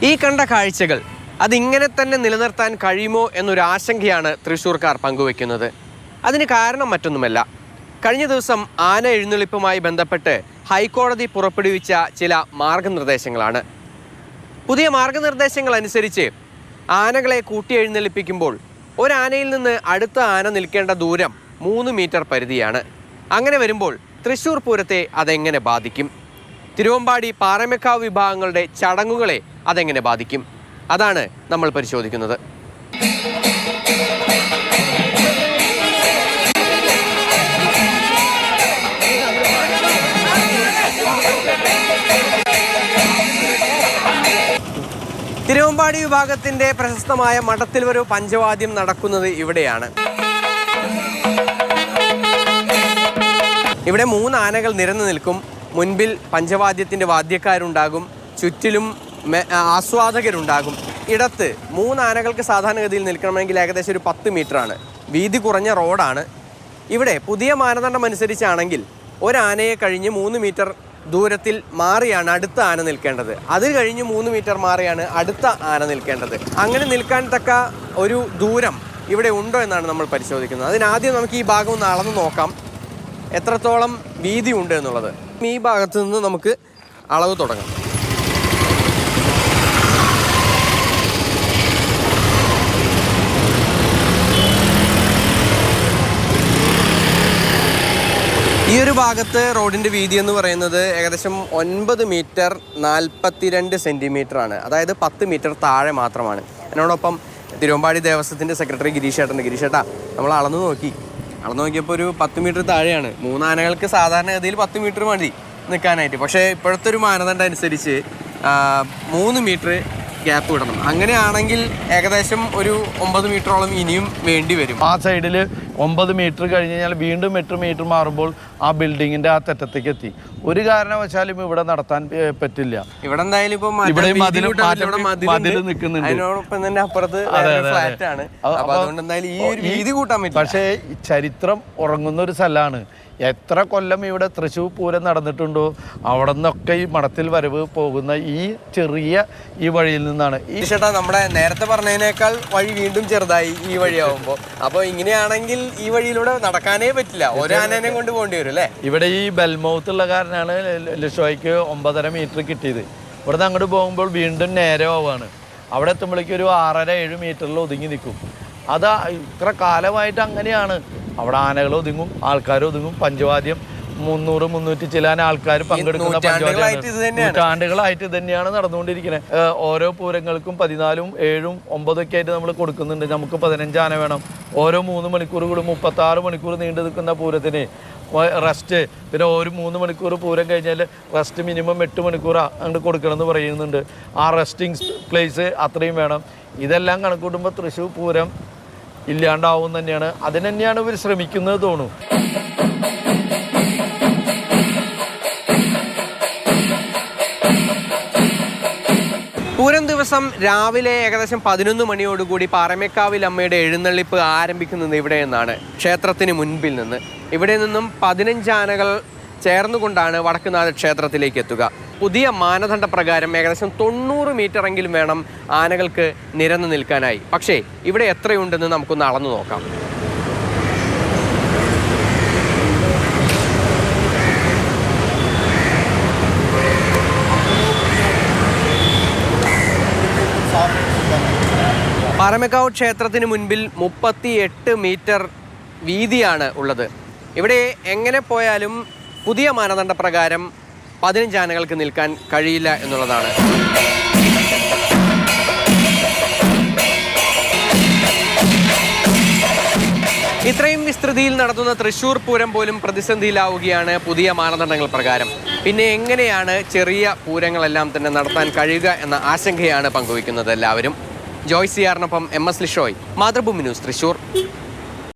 ഈ കണ്ട കാഴ്ചകൾ അതിങ്ങനെ തന്നെ നിലനിർത്താൻ കഴിയുമോ എന്നൊരു ആശങ്കയാണ് തൃശ്ശൂർക്കാർ പങ്കുവെക്കുന്നത്. അതിന് കാരണം മറ്റൊന്നുമല്ല. കഴിഞ്ഞ ദിവസം ആന എഴുന്നള്ളിപ്പുമായി ബന്ധപ്പെട്ട് ഹൈക്കോടതി പുറപ്പെടുവിച്ച ചില മാർഗനിർദ്ദേശങ്ങളാണ്. പുതിയ മാർഗനിർദ്ദേശങ്ങൾ അനുസരിച്ച് ആനകളെ കൂട്ടിയെഴുന്നള്ളിപ്പിക്കുമ്പോൾ ഒരാനയിൽ നിന്ന് അടുത്ത ആന നിൽക്കേണ്ട ദൂരം 3 മീറ്റർ പരിധിയാണ്. അങ്ങനെ വരുമ്പോൾ തൃശ്ശൂർ പൂരത്തെ അതെങ്ങനെ ബാധിക്കും? തിരുവമ്പാടി പാറമേക്കാവ് വിഭാഗങ്ങളുടെ ചടങ്ങുകളെ അതെങ്ങനെ ബാധിക്കും? അതാണ് നമ്മൾ പരിശോധിക്കുന്നത്. തിരുവമ്പാടി വിഭാഗത്തിന്റെ പ്രശസ്തമായ മഠത്തിൽ ഒരു പഞ്ചവാദ്യം നടക്കുന്നത് ഇവിടെയാണ്. ഇവിടെ 3 ആനകൾ നിരന്നു നിൽക്കും. മുൻപിൽ പഞ്ചവാദ്യത്തിന്റെ വാദ്യക്കാരുണ്ടാകും, ചുറ്റിലും ആസ്വാദകരുണ്ടാകും. ഇടത്ത് 3 ആനകൾക്ക് സാധാരണഗതിയിൽ നിൽക്കണമെങ്കിൽ ഏകദേശം ഒരു 10 മീറ്ററാണ്. വീതി കുറഞ്ഞ റോഡാണ്. ഇവിടെ പുതിയ മാനദണ്ഡം അനുസരിച്ചാണെങ്കിൽ ഒരാനയെ കഴിഞ്ഞ് 3 മീറ്റർ ദൂരത്തിൽ മാറിയാണ് അടുത്ത ആന നിൽക്കേണ്ടത്. അത് കഴിഞ്ഞ് 3 മീറ്റർ മാറിയാണ് അടുത്ത ആന നിൽക്കേണ്ടത്. അങ്ങനെ നിൽക്കാൻ തക്ക ഒരു ദൂരം ഇവിടെ ഉണ്ടോ എന്നാണ് നമ്മൾ പരിശോധിക്കുന്നത്. അതിനാദ്യം നമുക്ക് ഈ ഭാഗം ഒന്ന് അളന്ന് നോക്കാം, എത്രത്തോളം വീതി ഉണ്ട് എന്നുള്ളത്. ഈ ഭാഗത്ത് നിന്ന് നമുക്ക് അളവ് തുടങ്ങാം. ഈ ഒരു ഭാഗത്ത് റോഡിൻ്റെ വീതി എന്ന് പറയുന്നത് ഏകദേശം 9 മീറ്റർ 42 സെൻറ്റിമീറ്റർ ആണ്. അതായത് 10 മീറ്റർ താഴെ മാത്രമാണ്. എന്നോടൊപ്പം തിരുവമ്പാടി ദേവസ്വത്തിൻ്റെ സെക്രട്ടറി ഗിരീഷേട്ടൻ്റെ. ഗിരീഷേട്ടാ, നമ്മൾ അളന്നു നോക്കിയപ്പോൾ ഒരു 10 മീറ്റർ താഴെയാണ്. 3 ആനകൾക്ക് സാധാരണഗതിയിൽ 10 മീറ്റർ മതി നിൽക്കാനായിട്ട്. പക്ഷേ ഇപ്പോഴത്തെ ഒരു മാനദണ്ഡം അനുസരിച്ച് 3 മീറ്റർ ഗ്യാപ്പ് വിടണം. അങ്ങനെയാണെങ്കിൽ ഏകദേശം ഒരു 9 മീറ്ററോളം ഇനിയും വേണ്ടി വരും. ആ സൈഡിൽ 9 മീറ്റർ കഴിഞ്ഞ് കഴിഞ്ഞാൽ വീണ്ടും 8 മീറ്റർ മാറുമ്പോൾ ആ ബിൽഡിങ്ങിന്റെ ആ തെറ്റത്തേക്ക് എത്തി. ഒരു കാരണവശാലും ഇവിടെ നടത്താൻ പറ്റില്ല. ഇവിടെ എന്തായാലും ഇപ്പൊ മതിൽ നിൽക്കുന്നുണ്ട്. അതിനോടൊപ്പം തന്നെ അപ്പുറത്ത് ഫ്ലാറ്റ് ആണ്. അതുകൊണ്ട് എന്തായാലും ഈ ഒരു വീതി കൂട്ടാൻ പറ്റും. പക്ഷേ ചരിത്രം ഉറങ്ങുന്ന ഒരു സ്ഥലമാണ്. എത്ര കൊല്ലം ഇവിടെ തൃശ്ശൂർ പൂരം നടന്നിട്ടുണ്ടോ അവിടെ നിന്നൊക്കെ ഈ മഠത്തിൽ വരവ് പോകുന്ന ഈ ചെറിയ ഈ വഴിയിൽ നിന്നാണ്. ഈ ചേട്ടാ, നമ്മുടെ നേരത്തെ പറഞ്ഞതിനേക്കാൾ വഴി വീണ്ടും ചെറുതായി ഈ വഴിയാവുമ്പോൾ. അപ്പോൾ ഇങ്ങനെയാണെങ്കിൽ ഈ വഴിയിലൂടെ നടക്കാനേ പറ്റില്ല, ഒരാനേനെ കൊണ്ട് പോകേണ്ടി വരും അല്ലേ? ഇവിടെ ഈ ബെൽമൗത്ത് ഉള്ള കാരണമാണ് ലിഷോയ്ക്ക് 9.5 മീറ്റർ കിട്ടിയത്. ഇവിടുന്ന് അങ്ങോട്ട് പോകുമ്പോൾ വീണ്ടും നേരെ പോവാണ്. അവിടെ എത്തുമ്പോഴേക്കും ഒരു 6.5-7 മീറ്ററിൽ ഒതുങ്ങി നിൽക്കും. അത് ഇത്ര കാലമായിട്ട് അങ്ങനെയാണ്. അവിടെ ആനകൾ ഒതുങ്ങും, ആൾക്കാർ ഒതുങ്ങും. പഞ്ചവാദ്യം 300-300 ചില ആൾക്കാർ പങ്കെടുക്കുന്ന നൂറ്റാണ്ടുകളായിട്ട് തന്നെയാണ് നടന്നുകൊണ്ടിരിക്കുന്നത്. ഓരോ പൂരങ്ങൾക്കും 14, 7, 9 ഒക്കെ ആയിട്ട് നമ്മൾ കൊടുക്കുന്നുണ്ട്. നമുക്ക് 15 ആന വേണം. ഓരോ 3 മണിക്കൂർ കൂടി 36 മണിക്കൂർ നീണ്ടു നിൽക്കുന്ന പൂരത്തിന് റെസ്റ്റ്. പിന്നെ ഒരു 3 മണിക്കൂർ പൂരം കഴിഞ്ഞാൽ റെസ്റ്റ് മിനിമം 8 മണിക്കൂർ അങ്ങോട്ട് കൊടുക്കണമെന്ന് പറയുന്നുണ്ട്. ആ റെസ്റ്റിംഗ് പ്ലേസ് അത്രയും വേണം. ഇതെല്ലാം കണക്കൂട്ടുമ്പോൾ തൃശ്ശൂർ പൂരം ഇല്ലാണ്ടാവും തന്നെയാണ്. അതിന് തന്നെയാണ് ഇവർ ശ്രമിക്കുന്നത് തോന്നുന്നു. പൂരം ദിവസം രാവിലെ ഏകദേശം 11 മണിയോടുകൂടി പാറമേക്കാവിൽ അമ്മയുടെ എഴുന്നള്ളിപ്പ് ആരംഭിക്കുന്നത് ഇവിടെ നിന്നാണ്, ക്ഷേത്രത്തിന് മുൻപിൽ നിന്ന്. ഇവിടെ നിന്നും 15 ആനകൾ ചേർന്നുകൊണ്ടാണ് വടക്കുന്നാഥ ക്ഷേത്രത്തിലേക്ക് എത്തുക. പുതിയ മാനദണ്ഡ പ്രകാരം ഏകദേശം 90 മീറ്റർ എങ്കിലും വേണം ആനകൾക്ക് നിരന്നു നിൽക്കാനായി. പക്ഷേ ഇവിടെ എത്രയുണ്ടെന്ന് നമുക്കൊന്ന് അളന്നു നോക്കാം. പാറമേക്കാവ് ക്ഷേത്രത്തിന് മുൻപിൽ 38 മീറ്റർ വീതിയാണ് ഉള്ളത്. ഇവിടെ എങ്ങനെ പോയാലും പുതിയ മാനദണ്ഡ പ്രകാരം 15 ആനകൾക്ക് നിൽക്കാൻ കഴിയില്ല എന്നുള്ളതാണ്. ഇത്രയും വിസ്തൃതിയിൽ നടത്തുന്ന തൃശ്ശൂർ പൂരം പോലും പ്രതിസന്ധിയിലാവുകയാണ് പുതിയ മാനദണ്ഡങ്ങൾ പ്രകാരം. പിന്നെ എങ്ങനെയാണ് ചെറിയ പൂരങ്ങളെല്ലാം തന്നെ നടത്താൻ കഴിയുക എന്ന ആശങ്കയാണ് പങ്കുവയ്ക്കുന്നത് എല്ലാവരും. ജോയ് സിയാറിനൊപ്പം MS ലിഷോയ്, മാതൃഭൂമി ന്യൂസ്, തൃശ്ശൂർ.